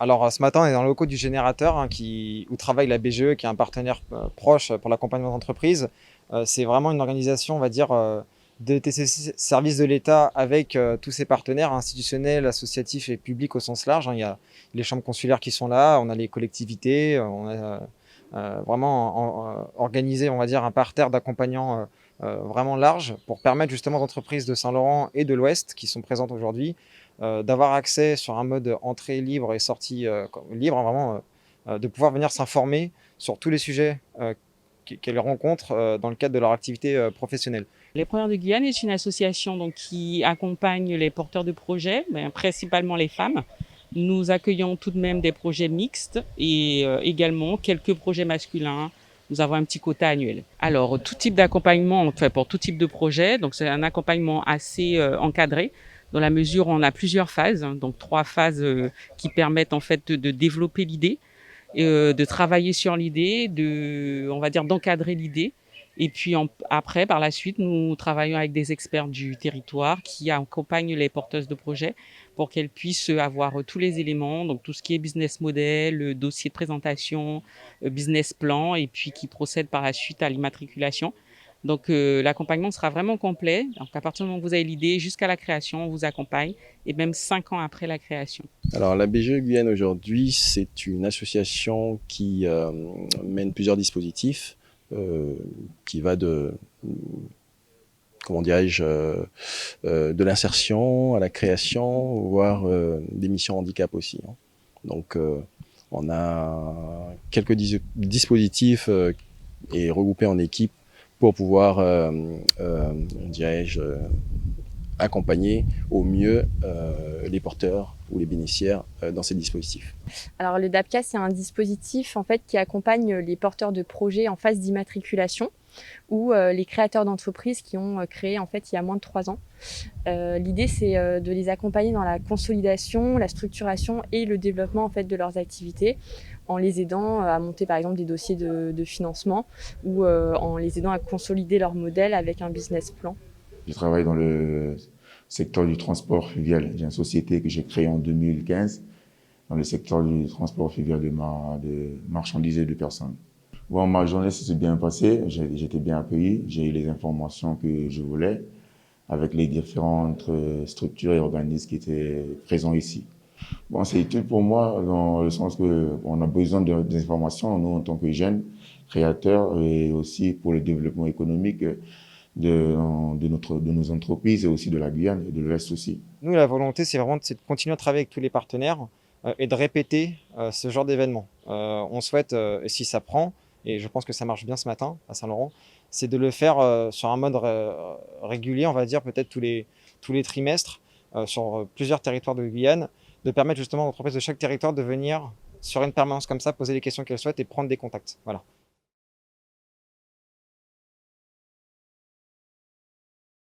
Alors ce matin, on est dans le locaux du Générateur où travaille la BGE, qui est un partenaire proche pour l'accompagnement d'entreprise. C'est vraiment une organisation, on va dire, de TCC, service de l'État avec tous ses partenaires institutionnels, associatifs et publics au sens large. Il y a les chambres consulaires qui sont là, on a les collectivités, on a vraiment organisé, on va dire, un parterre d'accompagnants vraiment large pour permettre justement aux entreprises de Saint-Laurent et de l'Ouest qui sont présentes aujourd'hui d'avoir accès sur un mode entrée libre et sortie libre, hein, vraiment, de pouvoir venir s'informer sur tous les sujets qu'elles rencontrent dans le cadre de leur activité professionnelle. Les Preneurs de Guyane est une association donc, qui accompagne les porteurs de projets, principalement les femmes. Nous accueillons tout de même des projets mixtes et également quelques projets masculins. Nous avons un petit quota annuel. Alors, tout type d'accompagnement, enfin, pour tout type de projet, donc c'est un accompagnement assez encadré, dans la mesure où on a plusieurs phases, hein, donc 3 phases qui permettent en fait de développer l'idée, de travailler sur l'idée, on va dire d'encadrer l'idée. Et puis après, par la suite, nous travaillons avec des experts du territoire qui accompagnent les porteuses de projets pour qu'elles puissent avoir tous les éléments, donc tout ce qui est business model, dossier de présentation, business plan, et puis qui procèdent par la suite à l'immatriculation. Donc l'accompagnement sera vraiment complet. Donc à partir du moment où vous avez l'idée jusqu'à la création, on vous accompagne, et même 5 ans après la création. Alors, la BGE Guyane aujourd'hui, c'est une association qui mène plusieurs dispositifs, qui va de, comment dirais-je, de l'insertion à la création, voire des missions handicap aussi, hein. Donc, on a quelques dispositifs et regroupés en équipe pour pouvoir, dirais-je, accompagner au mieux les porteurs ou les bénéficiaires dans ces dispositifs. Alors le DAPCA, c'est un dispositif en fait qui accompagne les porteurs de projets en phase d'immatriculation ou les créateurs d'entreprises qui ont créé en fait il y a moins de 3 ans. L'idée, c'est de les accompagner dans la consolidation, la structuration et le développement en fait de leurs activités, en les aidant à monter par exemple des dossiers de financement ou en les aidant à consolider leur modèle avec un business plan. Je travaille dans le secteur du transport fluvial. J'ai une société que j'ai créée en 2015 dans le secteur du transport fluvial de marchandises et de personnes. Bon, ma journée s'est bien passée, j'étais bien accueilli, j'ai eu les informations que je voulais avec les différentes structures et organismes qui étaient présents ici. Bon, c'est utile pour moi dans le sens que on a besoin d'informations, nous en tant que jeunes créateurs, et aussi pour le développement économique de nos entreprises et aussi de la Guyane et de l'Ouest aussi. Nous, la volonté, c'est de continuer à travailler avec tous les partenaires et de répéter ce genre d'événements. On souhaite, et si ça prend, et je pense que ça marche bien ce matin à Saint-Laurent, c'est de le faire sur un mode régulier, on va dire peut-être tous les trimestres, sur plusieurs territoires de Guyane, de permettre justement aux entreprises de chaque territoire de venir sur une permanence comme ça, poser les questions qu'elles souhaitent et prendre des contacts. Voilà.